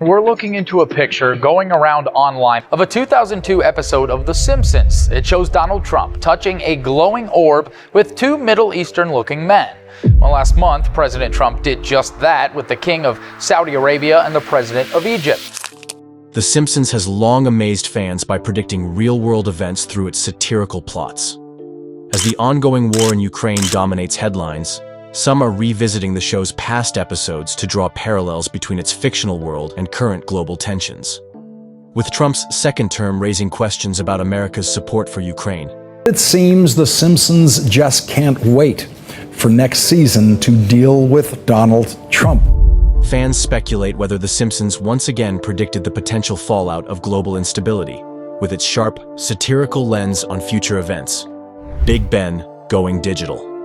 We're looking into a picture going around online of a 2002 episode of The Simpsons. It shows Donald Trump touching a glowing orb with two Middle Eastern-looking men. Well, last month, President Trump did just that with the King of Saudi Arabia and the President of Egypt. The Simpsons has long amazed fans by predicting real-world events through its satirical plots. As the ongoing war in Ukraine dominates headlines, some are revisiting the show's past episodes to draw parallels between its fictional world and current global tensions. With Trump's second term raising questions about America's support for Ukraine, it seems The Simpsons just can't wait for next season to deal with Donald Trump. Fans speculate whether The Simpsons once again predicted the potential fallout of global instability, with its sharp, satirical lens on future events. Big Ben going digital.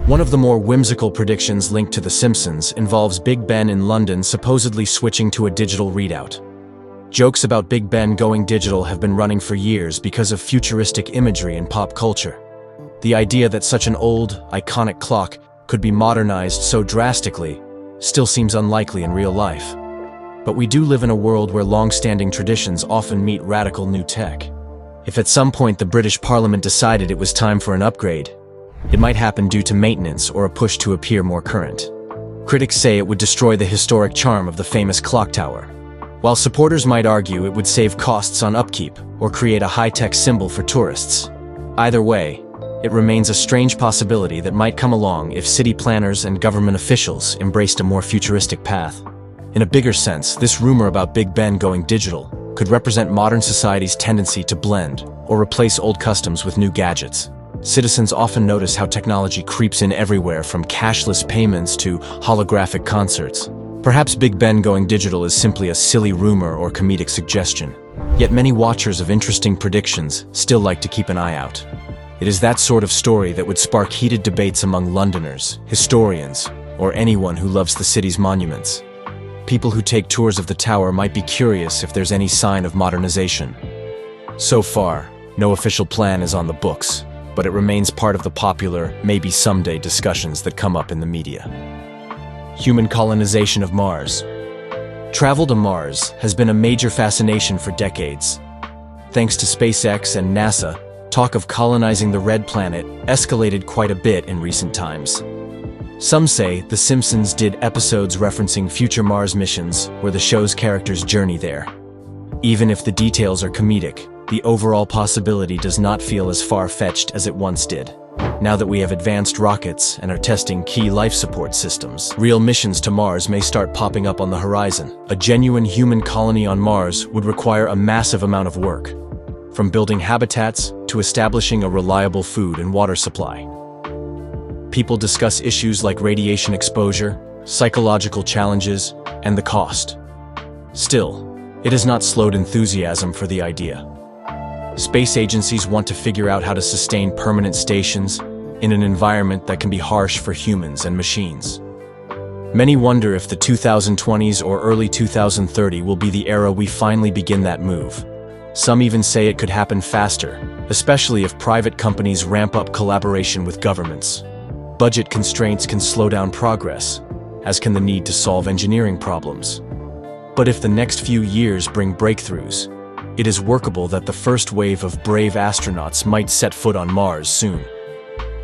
One of the more whimsical predictions linked to The Simpsons involves Big Ben in London supposedly switching to a digital readout. Jokes about Big Ben going digital have been running for years because of futuristic imagery in pop culture. The idea that such an old, iconic clock could be modernized so drastically still seems unlikely in real life. But we do live in a world where long-standing traditions often meet radical new tech. If at some point the British Parliament decided it was time for an upgrade, it might happen due to maintenance or a push to appear more current. Critics say it would destroy the historic charm of the famous clock tower, while supporters might argue it would save costs on upkeep or create a high-tech symbol for tourists. Either way, it remains a strange possibility that might come along if city planners and government officials embraced a more futuristic path. In a bigger sense, this rumor about Big Ben going digital could represent modern society's tendency to blend or replace old customs with new gadgets. Citizens often notice how technology creeps in everywhere, from cashless payments to holographic concerts. Perhaps Big Ben going digital is simply a silly rumor or comedic suggestion. Yet many watchers of interesting predictions still like to keep an eye out. It is that sort of story that would spark heated debates among Londoners, historians, or anyone who loves the city's monuments. People who take tours of the tower might be curious if there's any sign of modernization. So far, no official plan is on the books, but it remains part of the popular, maybe someday discussions that come up in the media. Human colonization of Mars. Travel to Mars has been a major fascination for decades. Thanks to SpaceX and NASA, talk of colonizing the Red Planet escalated quite a bit in recent times. Some say The Simpsons did episodes referencing future Mars missions where the show's characters journey there. Even if the details are comedic, the overall possibility does not feel as far-fetched as it once did. Now that we have advanced rockets and are testing key life support systems, real missions to Mars may start popping up on the horizon. A genuine human colony on Mars would require a massive amount of work, from building habitats to establishing a reliable food and water supply. People discuss issues like radiation exposure, psychological challenges, and the cost. Still, it has not slowed enthusiasm for the idea. Space agencies want to figure out how to sustain permanent stations in an environment that can be harsh for humans and machines. Many wonder if the 2020s or early 2030 will be the era we finally begin that move. Some even say it could happen faster, especially if private companies ramp up collaboration with governments. Budget constraints can slow down progress, as can the need to solve engineering problems. But if the next few years bring breakthroughs, it is workable that the first wave of brave astronauts might set foot on Mars soon.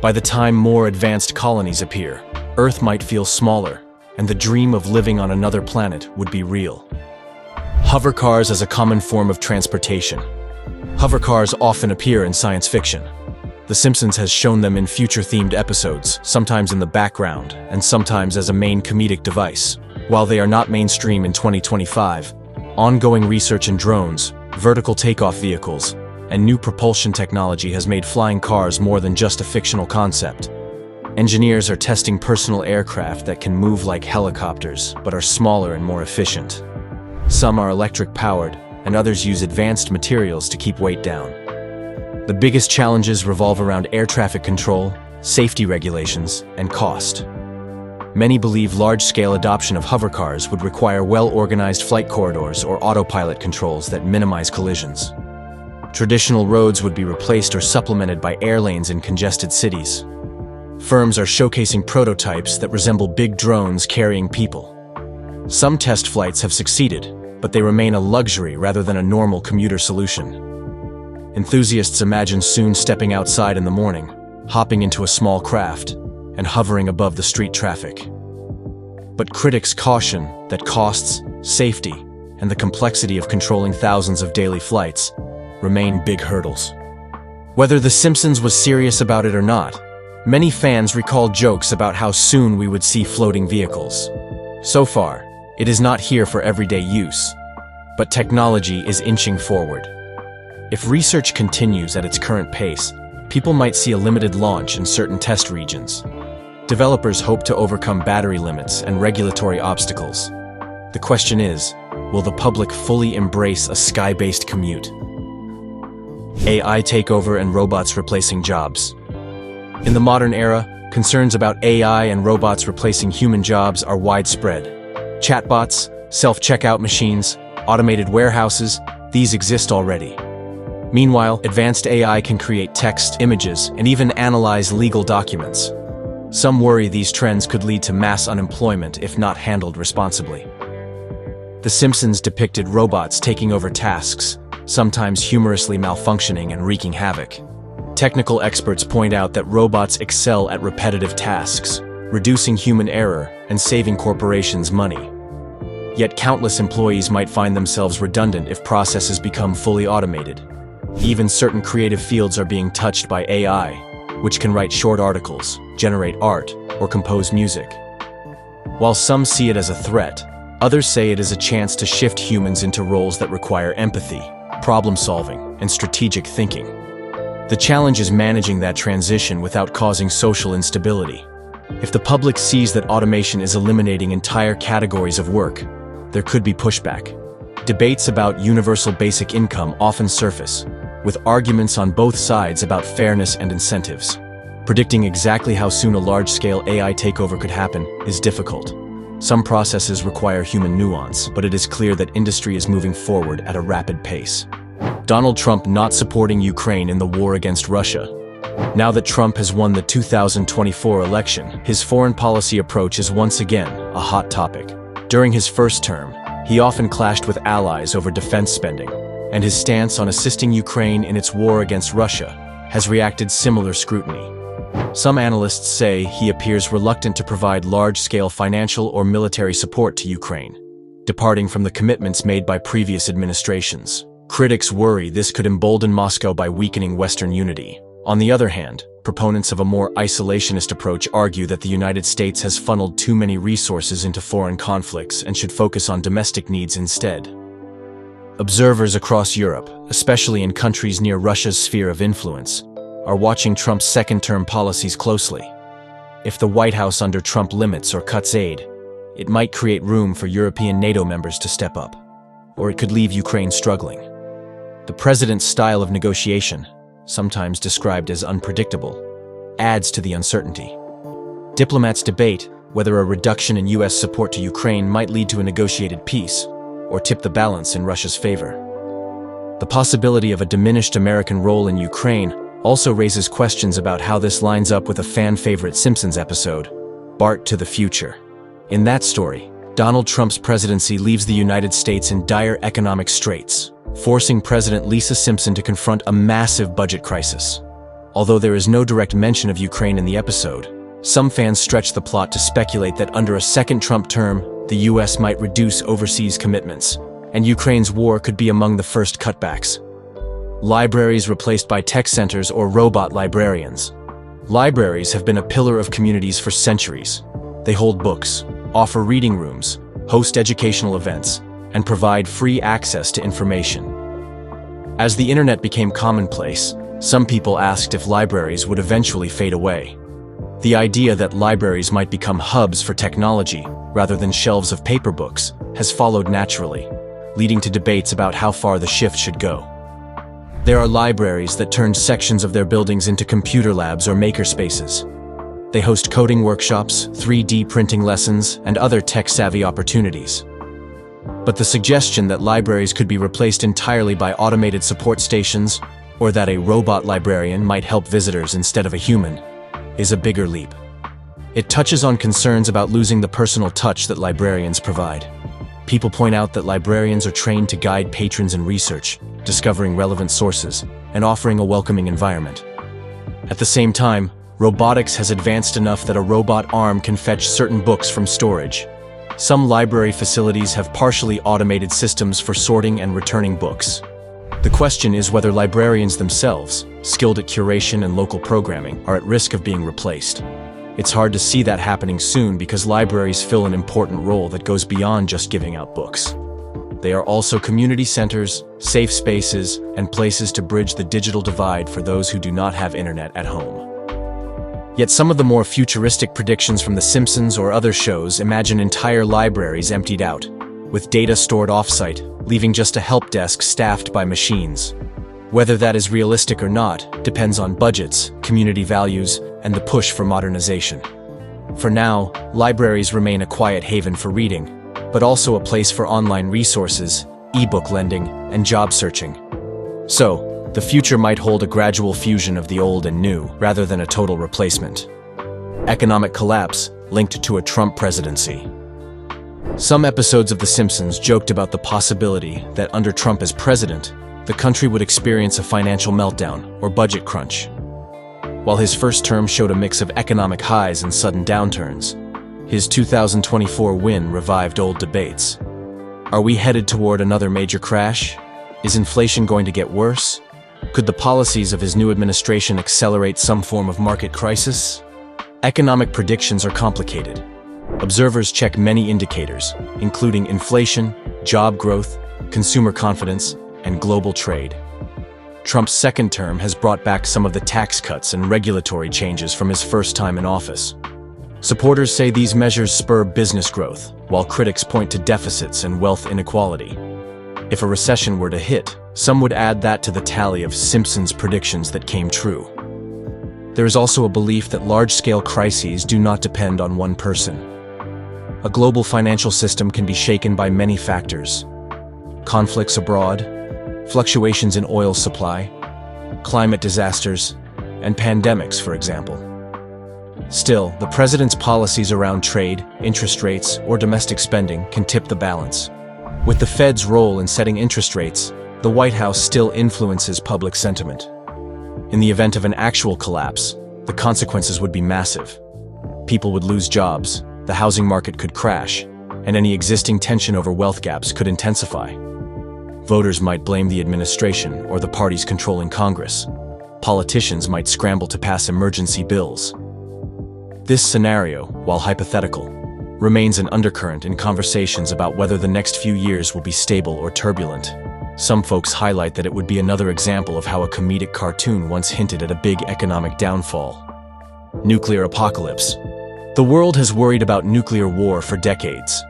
By the time more advanced colonies appear, Earth might feel smaller, and the dream of living on another planet would be real. Hovercars as a common form of transportation. Hovercars often appear in science fiction. The Simpsons has shown them in future-themed episodes, sometimes in the background, and sometimes as a main comedic device. While they are not mainstream in 2025, ongoing research in drones, vertical takeoff vehicles, and new propulsion technology has made flying cars more than just a fictional concept. Engineers are testing personal aircraft that can move like helicopters, but are smaller and more efficient. Some are electric-powered, and others use advanced materials to keep weight down. The biggest challenges revolve around air traffic control, safety regulations, and cost. Many believe large-scale adoption of hovercars would require well-organized flight corridors or autopilot controls that minimize collisions. Traditional roads would be replaced or supplemented by air lanes in congested cities. Firms are showcasing prototypes that resemble big drones carrying people. Some test flights have succeeded, but they remain a luxury rather than a normal commuter solution. Enthusiasts imagine soon stepping outside in the morning, hopping into a small craft, and hovering above the street traffic. But critics caution that costs, safety, and the complexity of controlling thousands of daily flights remain big hurdles. Whether The Simpsons was serious about it or not, many fans recall jokes about how soon we would see floating vehicles. So far, it is not here for everyday use, but technology is inching forward. If research continues at its current pace, people might see a limited launch in certain test regions. Developers hope to overcome battery limits and regulatory obstacles. The question is, will the public fully embrace a sky-based commute? AI takeover and robots replacing jobs. In the modern era, concerns about AI and robots replacing human jobs are widespread. Chatbots, self-checkout machines, automated warehouses, these exist already. Meanwhile, advanced AI can create text, images, and even analyze legal documents. Some worry these trends could lead to mass unemployment if not handled responsibly. The Simpsons depicted robots taking over tasks, sometimes humorously malfunctioning and wreaking havoc. Technical experts point out that robots excel at repetitive tasks, reducing human error and saving corporations money. Yet countless employees might find themselves redundant if processes become fully automated. Even certain creative fields are being touched by AI, which can write short articles, generate art, or compose music. While some see it as a threat, others say it is a chance to shift humans into roles that require empathy, problem-solving, and strategic thinking. The challenge is managing that transition without causing social instability. If the public sees that automation is eliminating entire categories of work, there could be pushback. Debates about universal basic income often surface, with arguments on both sides about fairness and incentives. Predicting exactly how soon a large-scale AI takeover could happen is difficult. Some processes require human nuance, but it is clear that industry is moving forward at a rapid pace. Donald Trump not supporting Ukraine in the war against Russia. Now that Trump has won the 2024 election, his foreign policy approach is once again a hot topic. During his first term, he often clashed with allies over defense spending, and his stance on assisting Ukraine in its war against Russia has reacted similar scrutiny. Some analysts say he appears reluctant to provide large-scale financial or military support to Ukraine, departing from the commitments made by previous administrations. Critics worry this could embolden Moscow by weakening Western unity. On the other hand, proponents of a more isolationist approach argue that the United States has funneled too many resources into foreign conflicts and should focus on domestic needs instead. Observers across Europe, especially in countries near Russia's sphere of influence, are watching Trump's second-term policies closely. If the White House under Trump limits or cuts aid, it might create room for European NATO members to step up, or it could leave Ukraine struggling. The president's style of negotiation, sometimes described as unpredictable, adds to the uncertainty. Diplomats debate whether a reduction in U.S. support to Ukraine might lead to a negotiated peace, or tip the balance in Russia's favor. The possibility of a diminished American role in Ukraine also raises questions about how this lines up with a fan-favorite Simpsons episode, Bart to the Future. In that story, Donald Trump's presidency leaves the United States in dire economic straits, forcing President Lisa Simpson to confront a massive budget crisis. Although there is no direct mention of Ukraine in the episode, some fans stretch the plot to speculate that under a second Trump term, the U.S. might reduce overseas commitments, and Ukraine's war could be among the first cutbacks. Libraries replaced by tech centers or robot librarians. Libraries have been a pillar of communities for centuries. They hold books, offer reading rooms, host educational events, and provide free access to information. As the internet became commonplace, some people asked if libraries would eventually fade away. The idea that libraries might become hubs for technology rather than shelves of paper books has followed naturally, leading to debates about how far the shift should go. There are libraries that turned sections of their buildings into computer labs or makerspaces. They host coding workshops, 3D printing lessons, and other tech-savvy opportunities. But the suggestion that libraries could be replaced entirely by automated support stations, or that a robot librarian might help visitors instead of a human, is a bigger leap. It touches on concerns about losing the personal touch that librarians provide. People point out that librarians are trained to guide patrons in research, discovering relevant sources, and offering a welcoming environment. At the same time, robotics has advanced enough that a robot arm can fetch certain books from storage. Some library facilities have partially automated systems for sorting and returning books. The question is whether librarians themselves, skilled at curation and local programming, are at risk of being replaced. It's hard to see that happening soon because libraries fill an important role that goes beyond just giving out books. They are also community centers, safe spaces, and places to bridge the digital divide for those who do not have internet at home. Yet some of the more futuristic predictions from The Simpsons or other shows imagine entire libraries emptied out, with data stored off-site, leaving just a help desk staffed by machines. Whether that is realistic or not depends on budgets, community values, and the push for modernization. For now, libraries remain a quiet haven for reading, but also a place for online resources, e-book lending, and job searching. So, the future might hold a gradual fusion of the old and new, rather than a total replacement. Economic collapse linked to a Trump presidency. Some episodes of The Simpsons joked about the possibility that under Trump as president, the country would experience a financial meltdown or budget crunch. While his first term showed a mix of economic highs and sudden downturns, his 2024 win revived old debates. Are we headed toward another major crash? Is inflation going to get worse? Could the policies of his new administration accelerate some form of market crisis? Economic predictions are complicated. Observers check many indicators, including inflation, job growth, consumer confidence, and global trade. Trump's second term has brought back some of the tax cuts and regulatory changes from his first time in office. Supporters say these measures spur business growth, while critics point to deficits and wealth inequality. If a recession were to hit, some would add that to the tally of Simpsons predictions that came true. There is also a belief that large-scale crises do not depend on one person. A global financial system can be shaken by many factors: conflicts abroad, fluctuations in oil supply, climate disasters, and pandemics, for example. Still, the president's policies around trade, interest rates, or domestic spending can tip the balance. With the Fed's role in setting interest rates, the White House still influences public sentiment. In the event of an actual collapse, the consequences would be massive. People would lose jobs, the housing market could crash, and any existing tension over wealth gaps could intensify. Voters might blame the administration or the parties controlling Congress. Politicians might scramble to pass emergency bills. This scenario, while hypothetical, remains an undercurrent in conversations about whether the next few years will be stable or turbulent. Some folks highlight that it would be another example of how a comedic cartoon once hinted at a big economic downfall. Nuclear apocalypse. The world has worried about nuclear war for decades.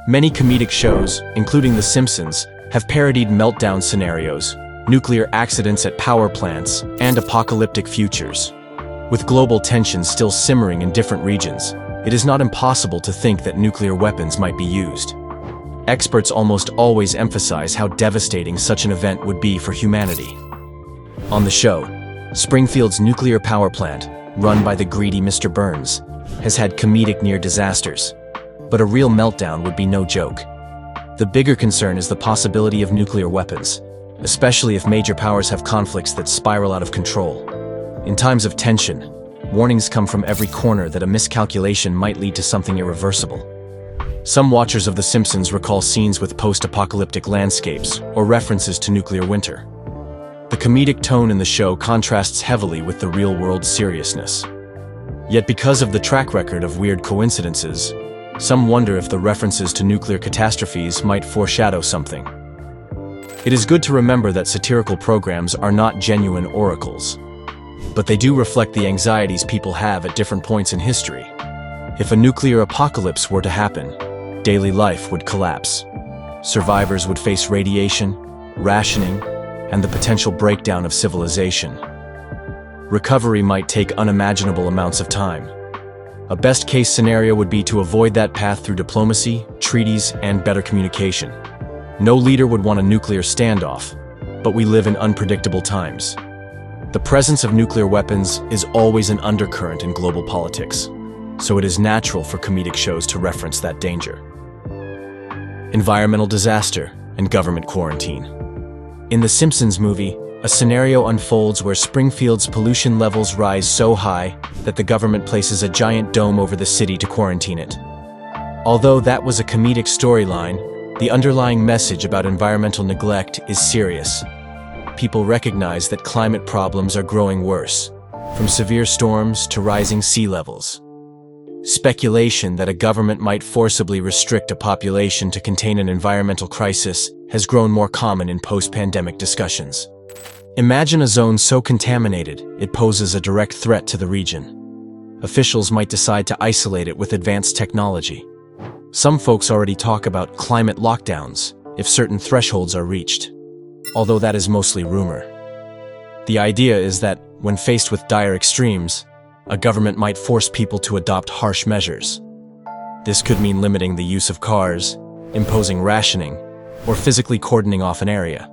Many comedic shows, including The Simpsons, have parodied meltdown scenarios, nuclear accidents at power plants, and apocalyptic futures. With global tensions still simmering in different regions, it is not impossible to think that nuclear weapons might be used. Experts almost always emphasize how devastating such an event would be for humanity. On the show, Springfield's nuclear power plant, run by the greedy Mr. Burns, has had comedic near disasters, but a real meltdown would be no joke. The bigger concern is the possibility of nuclear weapons, especially if major powers have conflicts that spiral out of control. In times of tension, warnings come from every corner that a miscalculation might lead to something irreversible. Some watchers of The Simpsons recall scenes with post-apocalyptic landscapes or references to nuclear winter. The comedic tone in the show contrasts heavily with the real-world seriousness. Yet because of the track record of weird coincidences, some wonder if the references to nuclear catastrophes might foreshadow something. It is good to remember that satirical programs are not genuine oracles, but they do reflect the anxieties people have at different points in history. If a nuclear apocalypse were to happen, daily life would collapse. Survivors would face radiation, rationing, and the potential breakdown of civilization. Recovery might take unimaginable amounts of time. A best-case scenario would be to avoid that path through diplomacy, treaties, and better communication. No leader would want a nuclear standoff, but we live in unpredictable times. The presence of nuclear weapons is always an undercurrent in global politics, so it is natural for comedic shows to reference that danger. environmental disaster, and government quarantine. In the Simpsons movie, a scenario unfolds where Springfield's pollution levels rise so high that the government places a giant dome over the city to quarantine it. Although that was a comedic storyline, the underlying message about environmental neglect is serious. People recognize that climate problems are growing worse, from severe storms to rising sea levels. Speculation that a government might forcibly restrict a population to contain an environmental crisis has grown more common in post-pandemic discussions. Imagine a zone so contaminated it poses a direct threat to the region. Officials might decide to isolate it with advanced technology. Some folks already talk about climate lockdowns if certain thresholds are reached, although that is mostly rumor. The idea is that, when faced with dire extremes, a government might force people to adopt harsh measures. This could mean limiting the use of cars, imposing rationing, or physically cordoning off an area.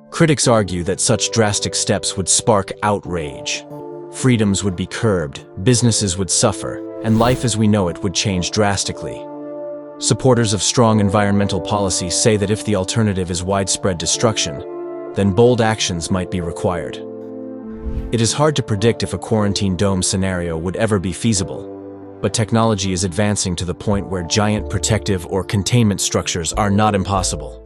Critics argue that such drastic steps would spark outrage. Freedoms would be curbed, businesses would suffer, and life as we know it would change drastically. Supporters of strong environmental policy say that if the alternative is widespread destruction, then bold actions might be required. It is hard to predict if a quarantine dome scenario would ever be feasible, but technology is advancing to the point where giant protective or containment structures are not impossible.